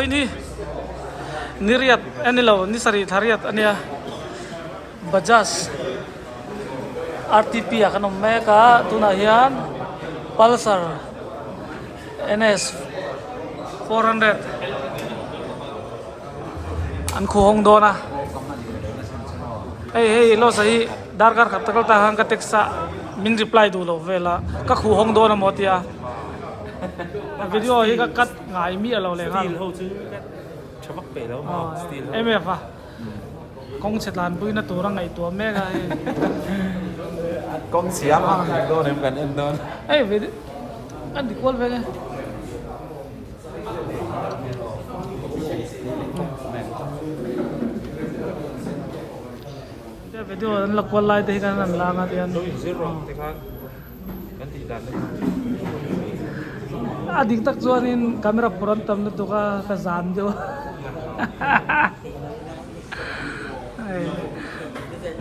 ini niriat ani lo ni sari thariat ania Bajaj RTP akan meka tuna hian Pulsar NS 400 an khu hong do na hey lo sahi darkar khat takal ta hang ka teksa min reply du lo vela ka khu hong do na motia video hi ka kat ngai mi alo le khan hậu chứ cho mắc bể đâu mà steel em à công chết lan bui na tu rang ngai tu me ga con xiêm đó em cần em đó ấy về anh đi quên về cái video anh lắc quên lại thì cái này là ngay tiền zero thì khác kan tidak adik tak juanin kamera front tam na to ka zan jo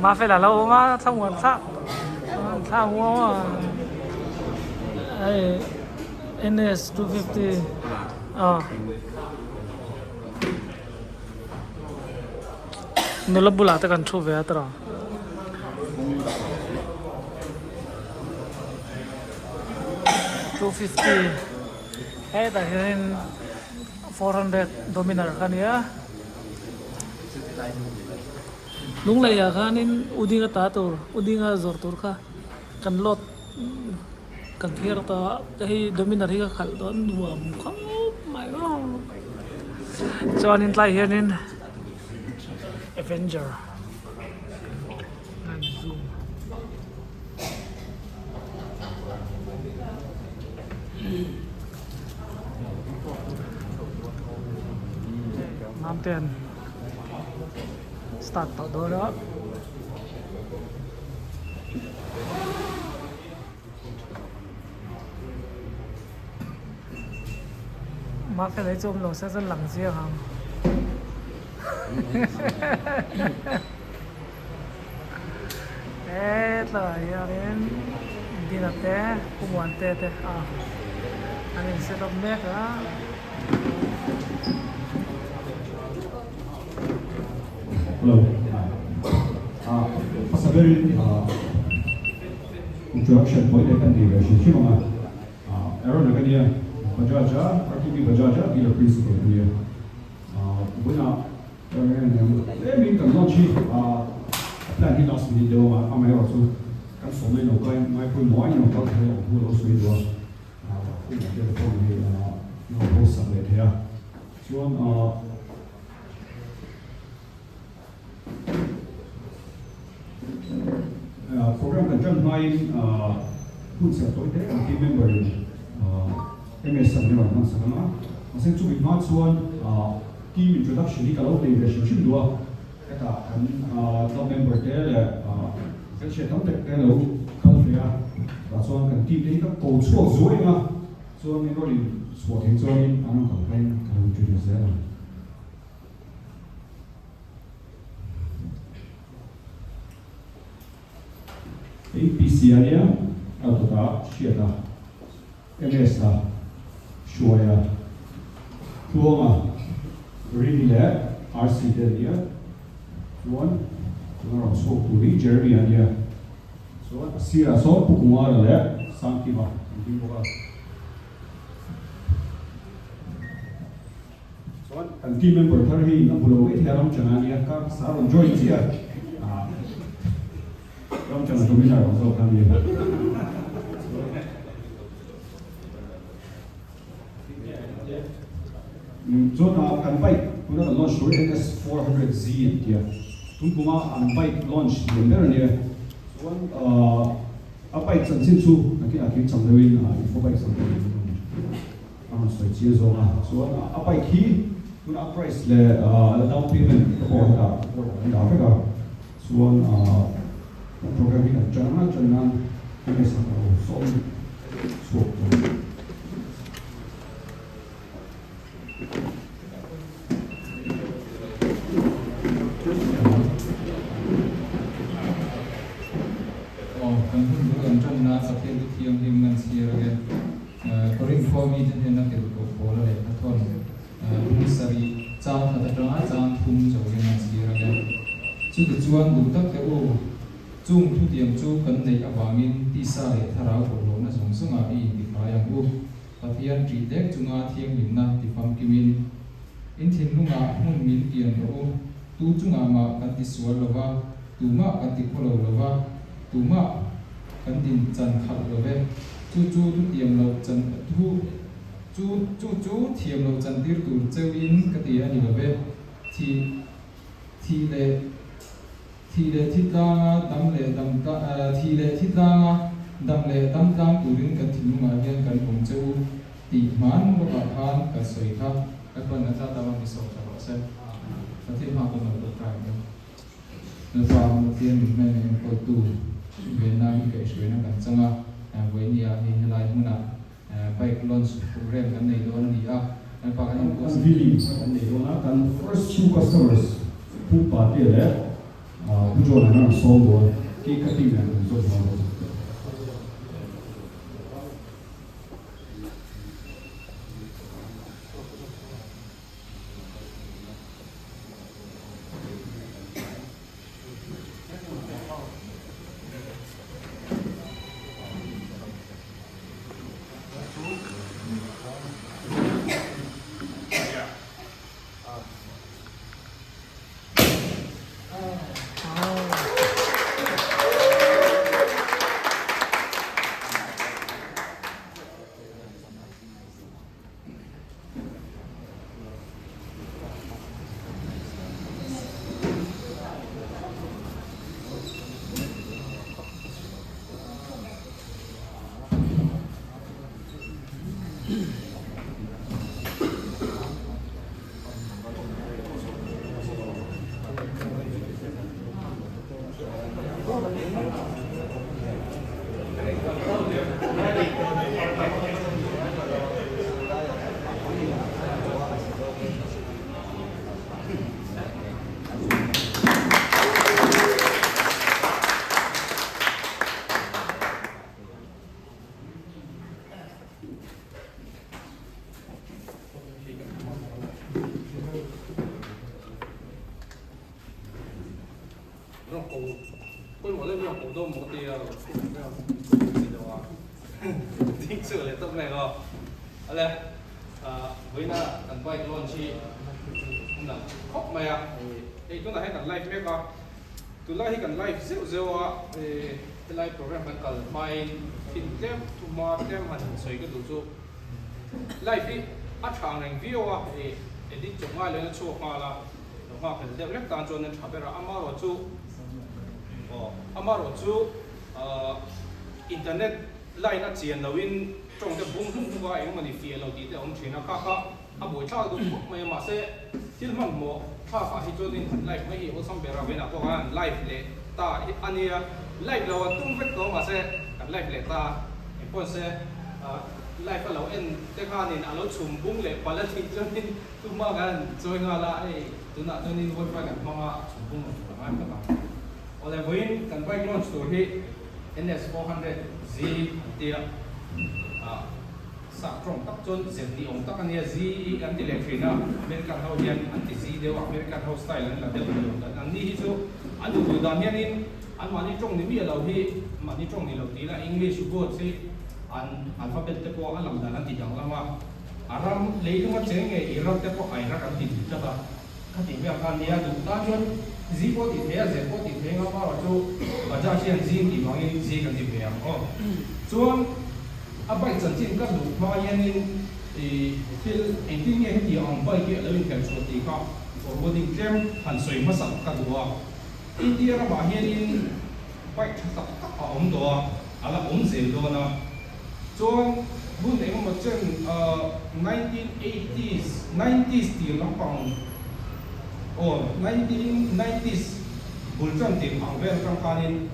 mà phải là lâu mà xong rồi sao mua ai NS 250 nula bula ta kan thu ve atra $250 hey ta hin 400 Dominar kan ya lung lai ya khanin udinga ta tur udinga zor tur kha kan lot kan thier ta hi Dominar hi ka khal don nuam kha mai ro chuanin tlai hianin Avenger and zoom Mountain start tàu đó đó mà phải lấy chôm lỗ sẽ rất lặng riêng không thế là đến đi là té cũng muốn té té anh ấy sẽ đọc mét đó Hello. Possible introduction point I can give you. Sure, Aaron again, Bajaj, RTP Bajaj, dealer principal here. Buna, maybe can launch plan hit last minute though. I'm here also. Kan so many no guy, my full morning no talk here. Who also do? I think the phone here. No post up here. So program kan jam hai pun sa toi te team member MS san ne man sa na asen chu bi ma chuan team introduction ni ka lo te re shin dua eta kan top member te le kan che tam te te lo kal fia ra chuan kan team te ka ko chuo zoi nga chuan ni ro li suo thing chuan ni an ka pen kan introduce le APC area autota shiata MS ta shoya tuoma rimile RC area one tomorrow so to reach Jeremy area so sira so pukumara le sankiba ndiboga so an team member tharhi na bulo we theram chanania ka saron join sia Trong trường Dominar also come here. So now can bike, we have a launch for NS400Z here. Tungkuma and bike launch in there here. So one a bike san sin su, aki chang lewin info bike san. So it's years old. So a bike here, we have price le down payment for in Africa. So one program ini jangan ini sangat solid, kan bukan cuma seperti itu yang dengan siar ke, koring formi itu hendak itu pola le, atau ini sari chuan du tak te u chung thu tiam chu kan nei awangin ti sa le thara ko lo na song songa i ti khayang u pathian tri dek chunga thiang lim na ti fam kimin in thin lunga mun min kian ro tu chunga ma kan ti sual lova tu ma kan ti kholo lova tu ma kan din chan khat lo ve chu tiam lo chan thu chu thiam lo chan dir tur chewin ka ti ani lo ve thi le thi ta dam le dam ta thi le thi ta dam le dam tang turin kan thin lunga hian kan pom cheu ti man lo ka khan ka soi kha ka kon na ta tawang ki so cha ro se pathian ma ko no to trai no na fa mo tien me ko tu ve na mi ke shwe na kan changa ve ni a ni helai huna bike launch program kan nei don ni a na pa kan ko really and they don't have first two customers who party there who join our solo ki cutting and so on.都冇啲啊，知道啊，聽出嚟都咩個？啊咧，會那等拜嗰陣時，嗱，學咪啊？誒，都係喺 live 咩個？都拉喺緊 live 少啊，live program 緊緊，咪天點同埋點係隨嗰度做 live 啲一場人 view 啊，啲仲嗌兩錯話啦，話其實咧當作呢差別啦，啱啱我做。Amaro chu internet line na chian lawin trong te bung bung wa eng mani fi lo ti te om thina kha kha a boi tha du mai ma se til mang mo kha kha hi chu din live mai hi o sam bera wena ko han live le ta ania live lo tung vek ko ma se kan live le ta e pon se live lo en te kha nin alo chum bung le pala thi chu nin tu ma gan choi nga la e tu na tu nin wo pa kan ma ma chum bung ma ma ka oleh win kan bike launch tu hi NS 400Z dia sa trong tak chon ZD ong tak ania Z anti electrina American how hian anti Z deu American how style an la deu an ni hi chu anu du dan hian in an mani trong ni mi lo hi mani trong ni lo ti la English board si an alphabet te po an lam dan an ti jang lama aram leiluma chenge irap te po ai ra kan ti ta ba khati me kan nia du ta jon Z po ti thea Z po ti thea nga ma chu baja sian Z ti mangin Z kan ti pe ang o chuan abai chan chin ka du ma yanin til engting ye ti ang bai ke lawin kan chu ti ka forwarding claim han soi ma sak ka duwa India ra ma hianin bai thak tak a om do ala om zel do na chuan bun eng ma chen 90s ti lampang 1990s bulchan tim ang vel kang kanin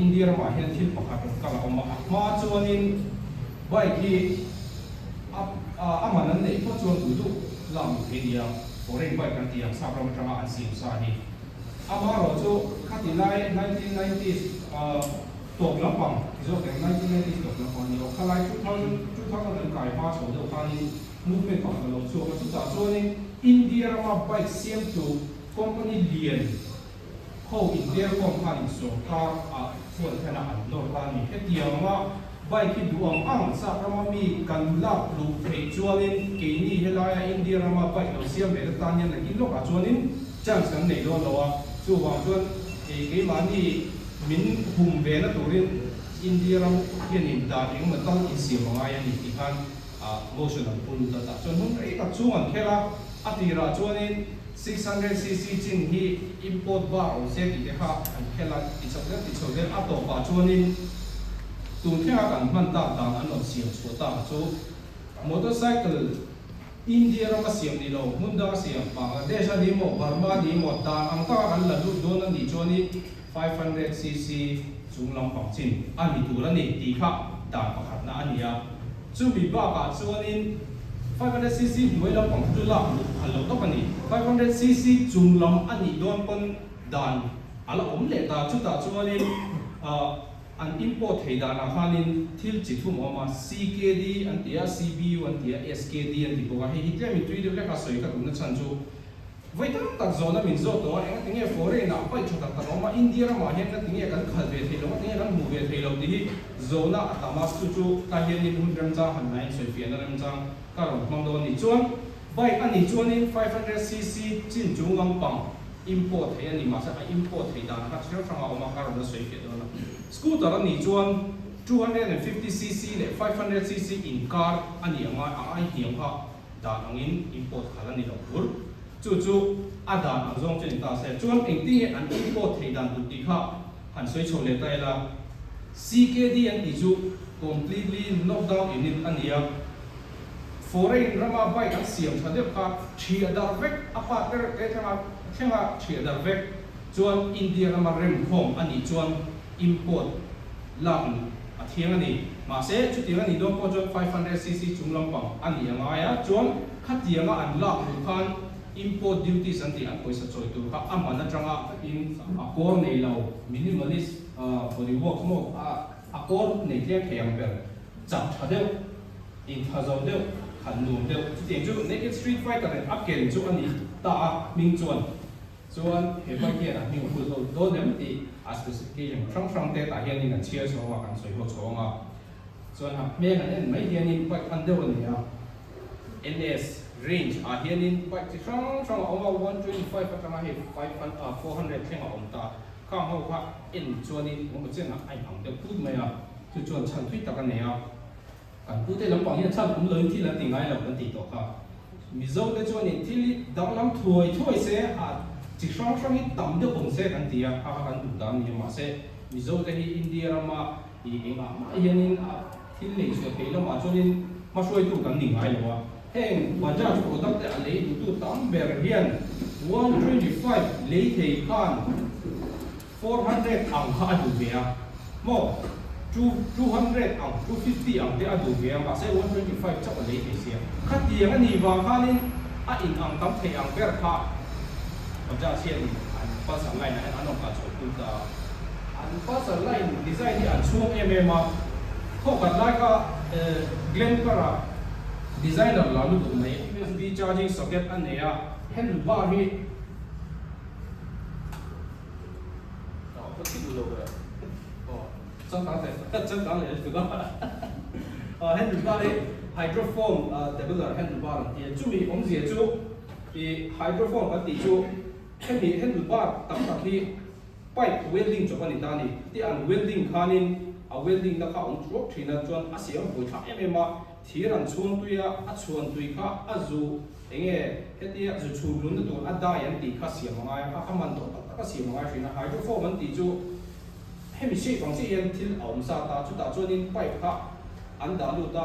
India ma hian thil pakhat kala oma ma chuanin bai ki amanan nei po chuan du lam India foreign bai kan tiang sa ram tanga an sim sa hi amaro chu khatilai 1990s tok lapang zo ke 1990s tok lapang ni o khalai 2000 kai ma chho do kanin movement pa lo chu ma chu ta chuanin India ma bike same to company lian khâu India kom khan in so ka a chuan thena an nor ka ni hetianga bai khi duang ang sa rama mi kan la lu thei chualin ke ni helaya India rama bai lo siam be ta nyan la kin lo ka chuanin chance kan nei lo lo chu wang chuan ke mani min hum ve na turin India ram hianin da eng ma tang in siam nga ya ni ti khan motion an pun ta chuan hun rei ka chuan khela atira chuanin 600cc chin hi import bar o se ti kha an khela ti chakle ato pa chuanin tu thia kan man ta an on siam chota chu motorcycle India ram siam ni lo munda siam Bangladesh ni mo Burma ni mo ta ang ka an la lu don an ni chuani 500cc chunglam pang chin ani tu la ni ti kha da pakhat na ania chu mi ba ka chuanin 500cc duai lam pang tu la halo to pani 500cc chunglam ani don pon dan ala le ta chu ta chuanin an import heida na khanin thil chi thum oma CKD an tia CBU an tia SKD an ti boga he hitlem mi tui de ka soi ka kun chan chu vai tam tak zona min zo to eng tinge foreign na pai thata ta oma India ra ma hen na tinge kan khal ve thelo tinge kan mu ve thelo di zona atamas chu ka hen ni hun ram cha han nai soi fian ram cha ka rom mang do ni chuan bai ani chuan in 500cc chin chung lam pang import he ani ma sa import heida na ka thel thanga oma ka rom soi ke do na scooter ani chuan 250cc le 500cc in car ani anga ai hiam kha dan angin import khalani lo pur chu adan azong chen ta se chuan engti an import theidan tu ti kha han soi chole ta la CKD an ti chu completely knockdown unit ania foreign rama bai an siam thade kha thi adar vek apa ter e thanga thi adar vek chuan India rama rem khom ani chuan import lam a thiang ani ma se chu tiang ani dom po chuan 500cc chunglam pang ani anga ya chuan khatianga an la khan import duties an ti an poisa choi tu kha amana tanga in akor nei lo minimalist for the work mo akor nei tlek khayang per chap thadeu in thazau deu khan num deu chu tiang chu naked street fighter and upken chu ani ta ming chuan chuan he ba ke a ming hu zo do nem ti a specification frang te ta hian in an chia so wa kan soi ho chonga chuan ha me han en mai hian in bike an deu ani a NS range a hian in bike chi frang oma 125 atanga he 400 thenga om ta ka ho kha in chuan in mo chen a ai ang de put mai a chu chuan chan thui ta kan ne a kan pu te lam pang hian chan kum lein thi la ti ngai lo kan ti to kha mi zo te chuan in thili dang lam thoi se a chỉ sang hi tầm được bổng xe kan tia a kan du dam ni ma se mi zo te hi India rama I enga ma hianin thil nei so te lo ma chonin ma soi tu kan ni ngai lo wa heng Bajaj product te a lei tu tam ber hian 125 lei thei khan 400 ang kha du bia mo 200 ang 250 ang te a du bia ma se 125 chak a lei thei sia khat tia ani wa khanin a in ang tam thei ang ber kha Bajaj hian an pasal lain an anong ka choi tu ta an pasal lain design ni an chuang ma tho kan lai ka Glen Para designer la lu tu mai USB charging socket an ne ya handlebar hi ko ti lu lo chân tang le tu ka handlebar hi hydrophone developer handlebar ti chu mi om zia chu I hydrophone ka ti chu hemi handlebar tam tak hi pipe welding chop ani ta ni ti an welding khanin a welding na kha on drop thina chuan a siam boi tha ma thiran chuan tuya a chuan tui kha a zu enge hetia zu chu lun na tu a da yan ti kha siam ma kha khaman to ka siam ma thina hydrophone an ti chu hemi she bang se yan thil aum sa ta chu ta chuan in pipe kha an da lu ta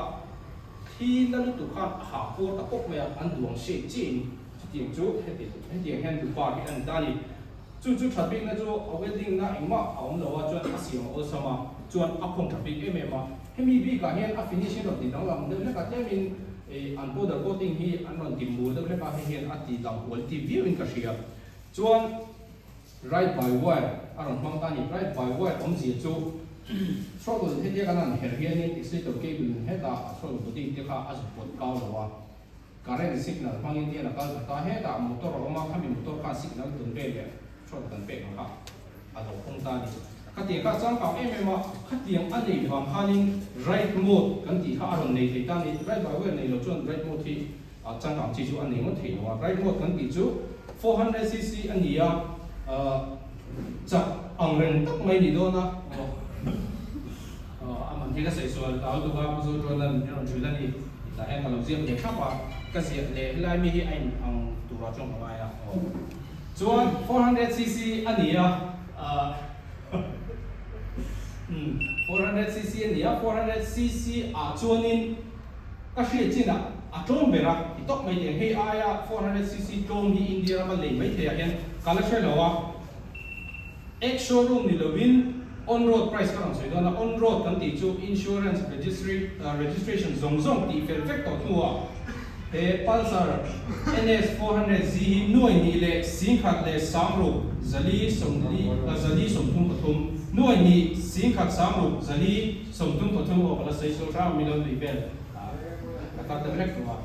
thi na lu tu kha ha ko ta pok me an duang she chin tiang chu hetiang handlebar hi an da ni chu traffic na chu a welding na engma aum lo wa chuan a siam o sama chuan a khong traffic ma hemi bi ka hian a finishing of the dang lam de ka temin an border coating hi an non tim mu de ka hian a ti dang quality view in ka ria chuan right by wire aron mang ta ni right by wire om ji chu throttle hetia kan an her hian in extender cable heta throttle coating te kha a support ka lo wa current signal mangin dia nakal ta he da motor oma khami motor ka signal tun be le throttle kan pe ka adok kong tani kati ka sang ka MMA kati ang ani bang hanin right mode kan ti ha aron nei thei tani right ba we nei lo chuan right mode thi chang kam chi chu ani ngo thei wa right mode kan ti chu 400cc ania cha ang ren tak mai ni do na aman thi ka sei so ta du ga zo do nan ni ron chulan ni ta hen ka lo ziam le khapa ka sia le lai mi hi ain ang tu ra chong ba ya chuan 400cc ania 400cc ania 400cc chuanin ka hria china atong bera itok mai te hei aya 400cc tong hi India ka lei mai the hian kala shoi lawa ek showroom ni lovin on road price ka ang soidona on road kan ti chu insurance registration zong ti perfect to tua he Pulsar NS 400Z noi ni le singkhat le samru zali somthum pathum noi ni singkhat samru zali somthum pathum o kala sei so ram milon ni bel kata direct wa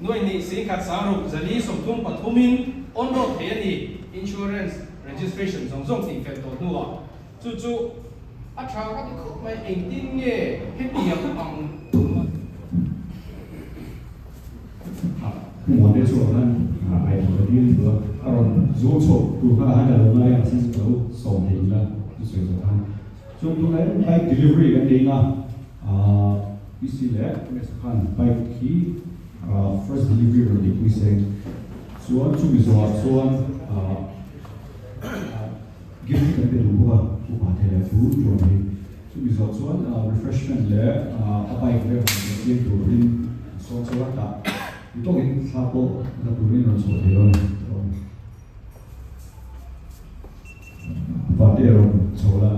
noi ni singkhat samru zali somthum pathumin on road he ni insurance registration zong ti perfect to tua chu acha ka ti khop mai 18 nge he ti ya ang 我的做呢，哎，我的和如错，如果还在那样，甚至都送停了，就随着他。所以来 bike delivery กันดีนะวิสิเลไม่สำคัญ bike ที่ first delivery เราดีคุยเซ็งส่วนช่วงนี้ส่วนกิฟต์กันเป็นรู้ว่าผู้ป่าเทเลฟูดช่วงนี้ช่วงนี้ส่วน refreshment และbike เลยผมจะเรียนตัวเรื่องส่วนต่างต้องเห็นซาโต้กับตัวนี้เราสอนเรื่องปาร์ตี้เราโชว์ละ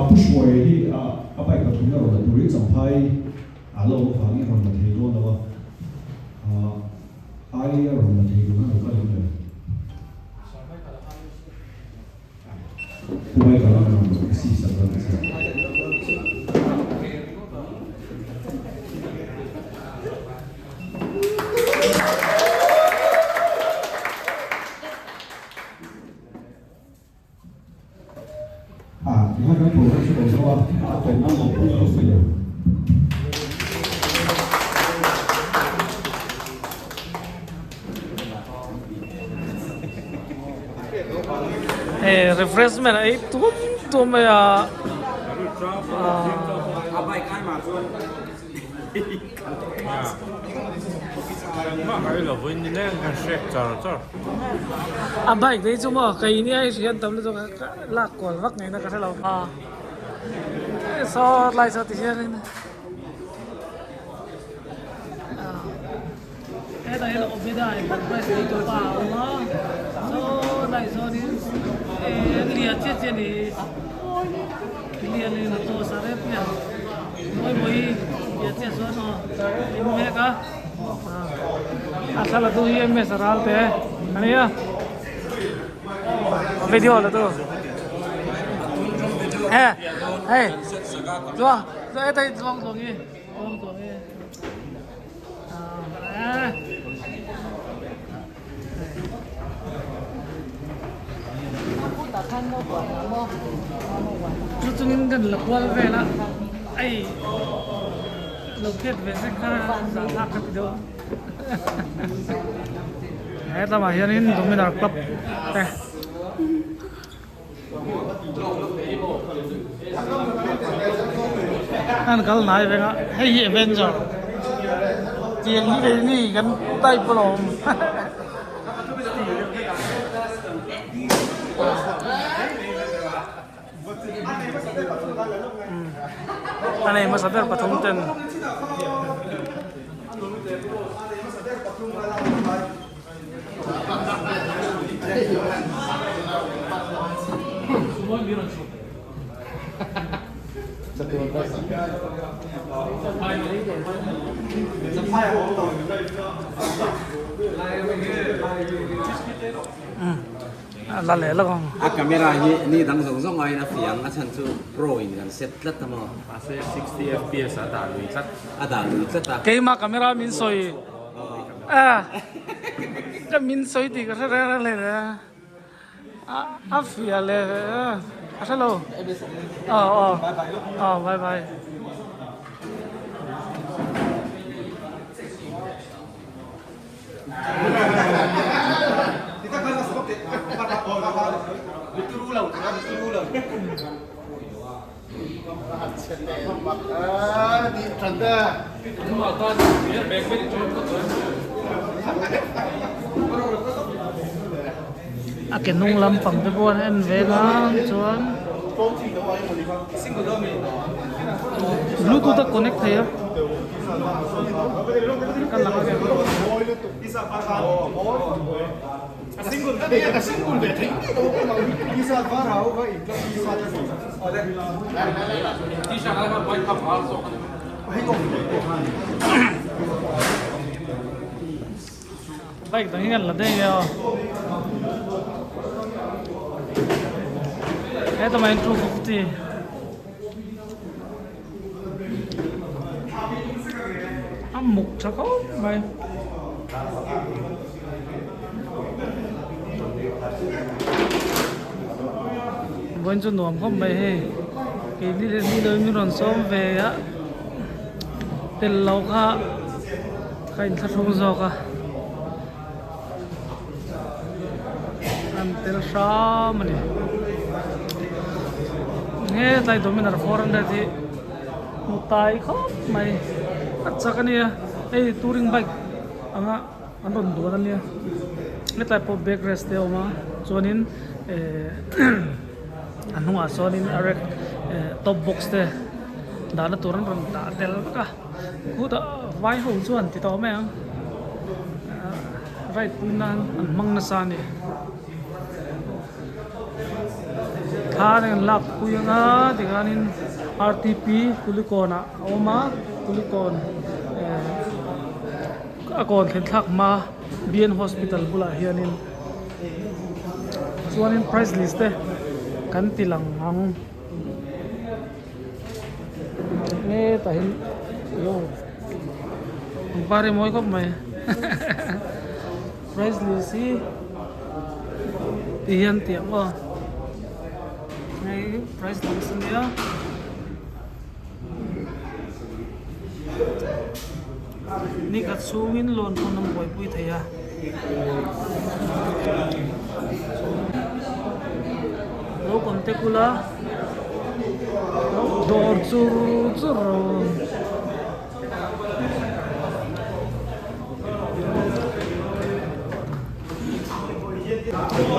ผู้ช่วยที่เอาไปกับทุนเราแต่ตัวนี้สัมภาระเราฟังนี่เรามาเทโลแล้วว่าไอ้เรามาเทโลนั่นเราก็เลยผู้ให้กับเราสี่สัปดาห์ที่ให้กันผมก็ช่วยเพราะว่าเป็นน้ำหลงที่เราเสียrefreshment ไอ้ตัวไม่เอาไปกันมาส่วนมาไปเราวันนี้เนี่ยกันเช็คจอร์จบายได้จุ่มใครนี่ไอ้เสียนตำรวจก็ลากก่อนวักไงนะก็ใช่เราซอไล่ซอติเชียนี่นะไอ้ตอนนี้เราไม่ได้ผมไม่ใช่ตัวเปล่าเนาะซอไล่ซอนี่เลียเจี๊ยนี่เลียเลยนะตัวสารพัดเนี่ยมวยเลียเจี๊ยซอเนาะอินเมกะasal tu ye me saral te ani ya video la tu jo ai tai long tong ye chú chúng gần là qual về là ai lục kết về sẽ khá giảm thác cái đó đấy ta mà hiện in tụi mình là club đây anh có nói về nó hay event rồi tiền như thế này gắn tay plom anh này mà sadar patung ten là lẽ là con camera ni dang zong zong ai na fiang a chan chu pro in kan set lat tamo Ase 60 FPS ada lui chat. ada lu ta cái mà camera min soi à cái min soi thì cái ra lẽ là à phía lẽ à sao lo bye bye cái nung lâm phẩm cái buôn em về nó chuan Bluetooth connect thấy không? Kan lang cái baik tadi kan ladai ya. Itu main 250. Mục sao có mày vẫn cho nuông không mày he cái đi đời như lần xóm về á tên lâu khá khai thật không giàu cả ăn tên sao mà nè nghe tay tụi mình là 400 thì một tay khóc mày अच्छा कनिया a touring bike anga andon duan lia le type of backrest te oma chonin anunga sonin arek top box te dana turan ran da tel ka khuda vai ho chuan ti to me right punan an mang na sa ni thanen lak kuyanga diganin RTP kulikona oma kulikon akon khen thak ma BN hospital bula hianin chuanin price list te kan tilang ang nge tahin yo pare moi ko mai price list si tiyan tiang wa nge price list ni ni kat sungin lon ko nam boy pui thaya lo konte kula dor zur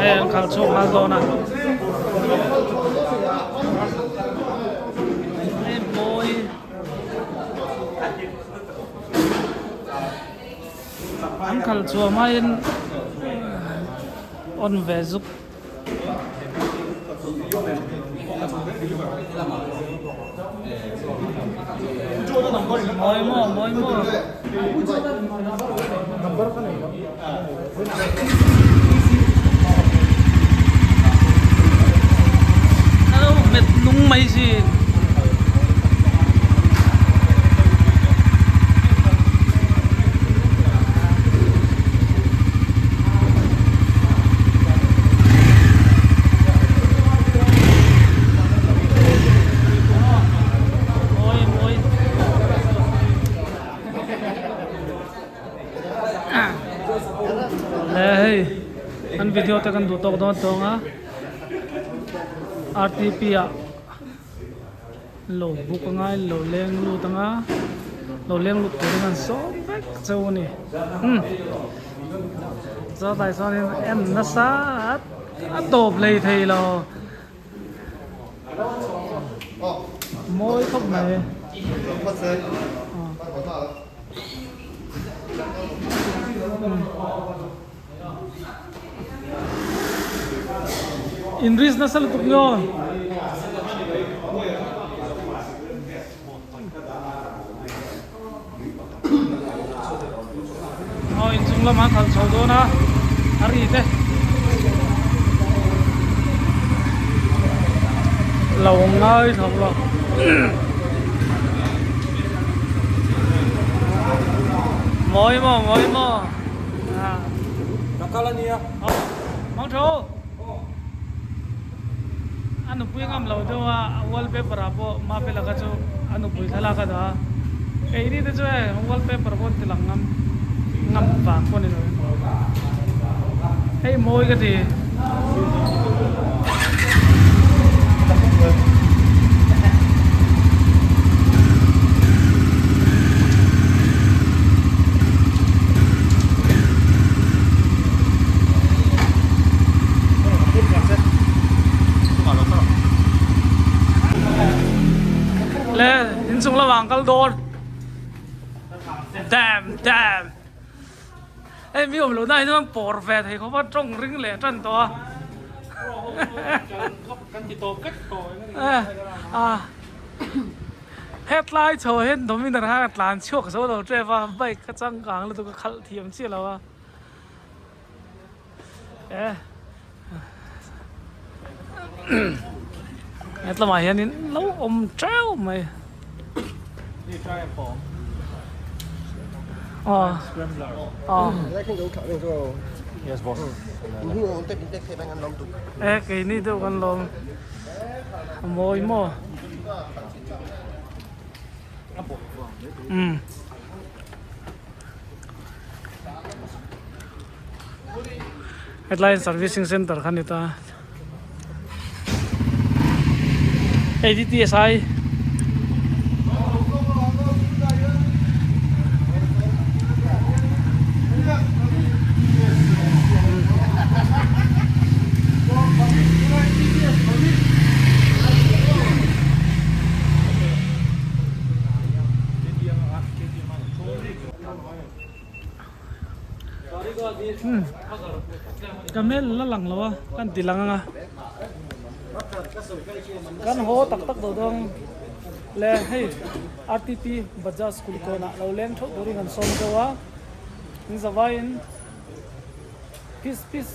ayan kalso haldona boy Uncle chua main on vezuk moi mo number kan hello met nung mai si an video ta kan du tok don tonga RTP a lo bukanga lo leng lu tanga lo leng lu turingan so vek châu ni do tại sao nên em nó sát tộp lì thì là môi không này Inris na sa lutok nyo. Insung lam ha khal chho do na ari te lầu ngơi thật là mỗi mò à Nakalania. mong thô anu pui ngam lo do wallpaper apo ma pe laga cho anu pui thala ka da ei ni de cho wallpaper bon tilang ngam pa ko ni no hey moi ka ti le insung la wang kal don damn ê mi ôm lỗ này nó bỏ về thì có bắt trông ring lẻ chân to headline cho hết đó mình đã hát làm chuộc số đầu chơi vào bay cái trăng càng là tôi có khăn thiểm chia là wa hết là mày hiện lâu ôm treo mày Đi try for. Scrambler. Cái chỗ khảo đường rồi. Yes, boss. Mình không tiếp tiếp theo anh làm tục. cái này đâu còn lồng mồi mò Headline Servicing Center kan itu ADTSI Kamel la lang lawa kan tilang nga kan ho tak do dong le hey RTP Bajaj School ko na lo leng thok dori ngan som ko wa in zawain pis